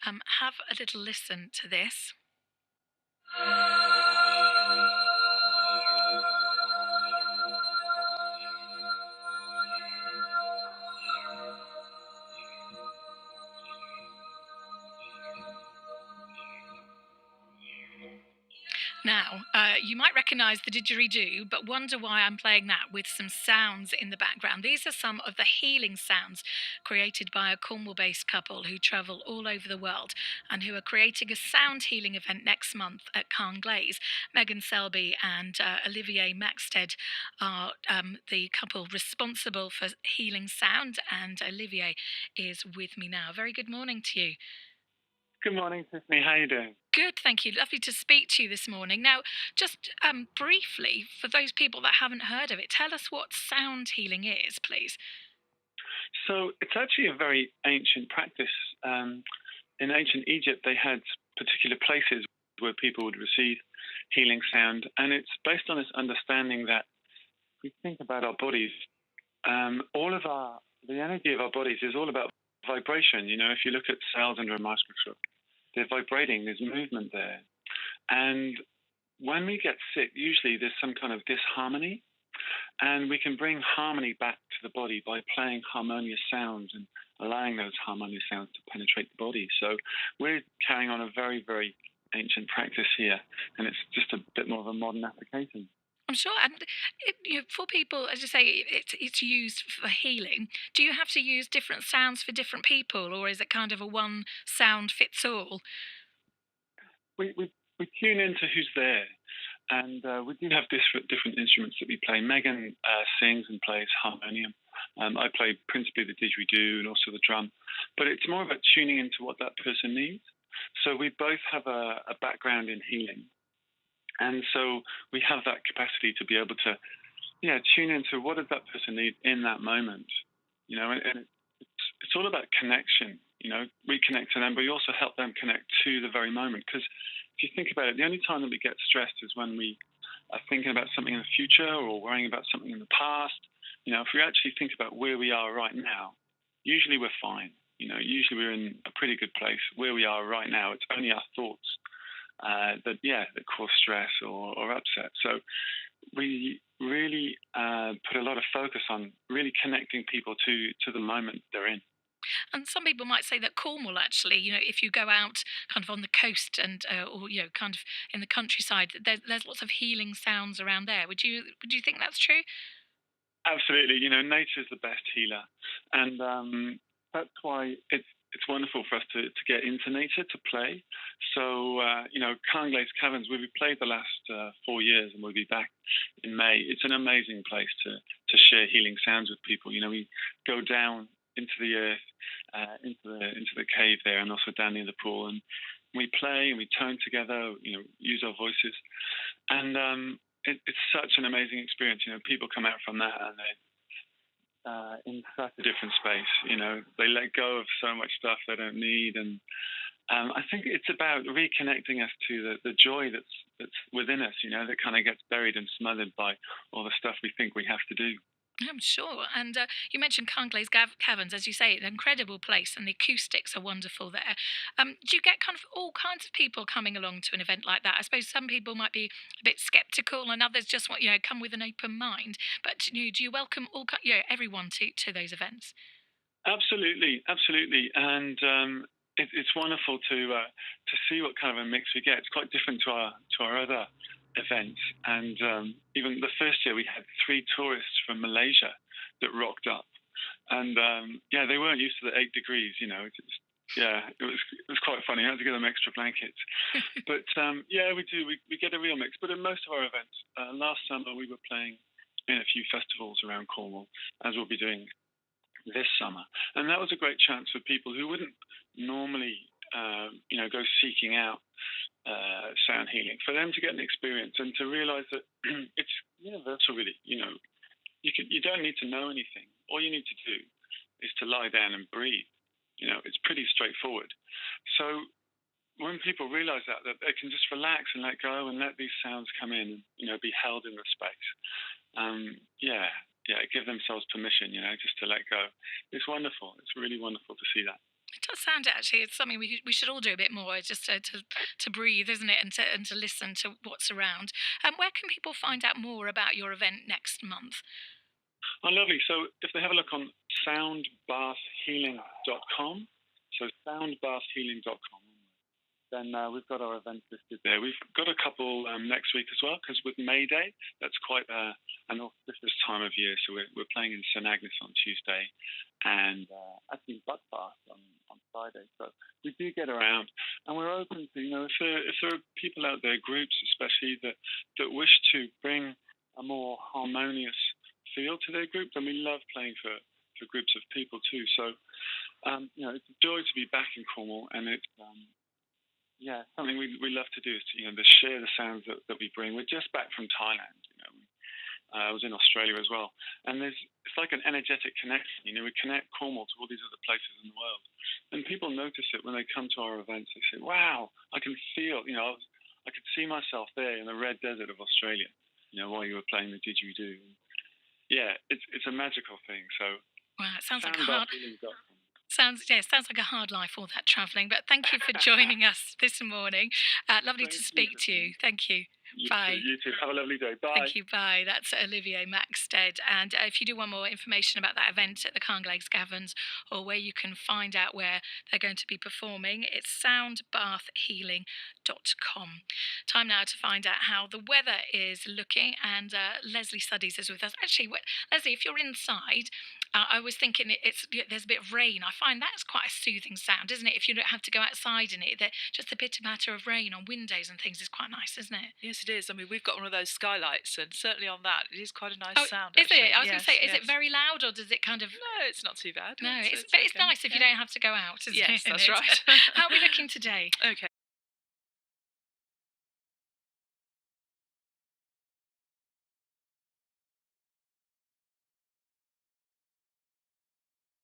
Have a little listen to this. Now, you might recognise the didgeridoo, but wonder why I'm playing that with some sounds in the background. These are some of the healing sounds created by a Cornwall based couple who travel all over the world and who are creating a sound healing event next month at Carnglaze. Megan Selby and Olivier Maxted are the couple responsible for healing sound, and Olivier is with me now. Very good morning to you. Good morning, Tiffany. How are you doing? Good, thank you. Lovely to speak to you this morning. Now, just briefly, for those people that haven't heard of it, tell us what sound healing is, please. So it's actually a very ancient practice. In ancient Egypt, they had particular places where people would receive healing sound, and it's based on this understanding that we think about our bodies. The energy of our bodies is all about vibration. You know, if you look at cells under a microscope, they're vibrating, there's movement there. And when we get sick, usually there's some kind of disharmony, and we can bring harmony back to the body by playing harmonious sounds and allowing those harmonious sounds to penetrate the body. So we're carrying on a very, very ancient practice here, and it's just a bit more of a modern application. I'm sure, and for people, as you say, it's used for healing. Do you have to use different sounds for different people, or is it kind of a one sound fits all? We tune into who's there, and we do have different instruments that we play. Megan sings and plays harmonium. I play principally the didgeridoo and also the drum, but it's more about tuning into what that person needs. So we both have a background in healing. And so we have that capacity to be able to, tune into what does that person need in that moment, and it's all about connection, we connect to them, but we also help them connect to the very moment. Because if you think about it, the only time that we get stressed is when we are thinking about something in the future or worrying about something in the past. If we actually think about where we are right now, usually we're fine. Usually we're in a pretty good place where we are right now. It's only our thoughts that cause stress or upset. So we really put a lot of focus on really connecting people to the moment they're in. And some people might say that Cornwall, actually, if you go out kind of on the coast and or kind of in the countryside, there's lots of healing sounds around there. Would you think that's true? Absolutely. Nature's the best healer, and that's why it's wonderful for us to get into nature, to play. So, Carnglaze Caverns, where we played the last 4 years, and we'll be back in May. It's an amazing place to share healing sounds with people. We go down into the earth, into the cave there, and also down near the pool, and we play and we tone together. Use our voices, and it's such an amazing experience. People come out from that and they in such a different space. They let go of so much stuff they don't need, and I think it's about reconnecting us to the joy that's within us. That kind of gets buried and smothered by all the stuff we think we have to do. I'm sure. And you mentioned Carnglaze Caverns, as you say, an incredible place, and the acoustics are wonderful there. Do you get kind of all kinds of people coming along to an event like that? I suppose some people might be a bit sceptical, and others just want come with an open mind. But do you welcome everyone to those events? Absolutely, absolutely, and it's wonderful to see what kind of a mix we get. It's quite different to our other events, and even the first year we had 3 tourists from Malaysia that rocked up, and they weren't used to the 8 degrees. It was quite funny. I had to give them extra blankets, but we do. We get a real mix. But in most of our events, last summer we were playing in a few festivals around Cornwall, as we'll be doing this summer, and that was a great chance for people who wouldn't normally go seeking out sound healing, for them to get an experience and to realize that it's universal, really. You don't need to know anything. All you need to do is to lie down and breathe. It's pretty straightforward. So when people realize that they can just relax and let go and let these sounds come in and be held in the space, give themselves permission, just to let go. It's wonderful. It's really wonderful to see that. It does sound actually. It's something we should all do a bit more, just to breathe, isn't it, and to listen to what's around. Where can people find out more about your event next month? Oh, lovely. So if they have a look on soundbathhealing.com, so soundbathhealing.com, then we've got our events listed there. We've got a couple next week as well, because with May Day, that's quite an auspicious time of year. So we're playing in St Agnes on Tuesday, and actually Buckfast on Friday. So we do get around, and we're open to, if there are people out there, groups especially, that wish to bring a more harmonious feel to their group, then we love playing for groups of people too. So, it's a joy to be back in Cornwall, and it's something we love to do is to share the sounds that we bring. We're just back from Thailand. I was in Australia as well, and it's like an energetic connection. We connect Cornwall to all these other places in the world, and people notice it when they come to our events. They say, "Wow, I can feel." I could see myself there in the red desert of Australia. While you were playing the didgeridoo. Yeah, it's a magical thing. So Wow, it sounds like a hard. soundbathhealing.com. Sounds like a hard life, all that travelling. But thank you for joining us this morning. Lovely to Thank you, speak to you. Tiffany. Thank you. You too. Bye. You too. Have a lovely day. Bye. Thank you. Bye. That's Olivier Maxted. And if you do want more information about that event at the Carnglaze Caverns, or where you can find out where they're going to be performing, it's soundbathhealing.com. Time now to find out how the weather is looking. And Leslie Suddies is with us. Actually, Leslie, if you're inside, I was thinking there's a bit of rain. I find that's quite a soothing sound, isn't it? If you don't have to go outside in it, just the pitter patter of rain on windows and things is quite nice, isn't it? Yes, it is. I mean, we've got one of those skylights, and certainly on that, it is quite a nice Oh, sound. is Actually. it? I was going Yes, to say, is yes. it very loud, or does it kind of? No, it's not too bad. No, it's okay. nice if you don't have to go out, isn't Yes, it? that's right. How are we looking today? Okay.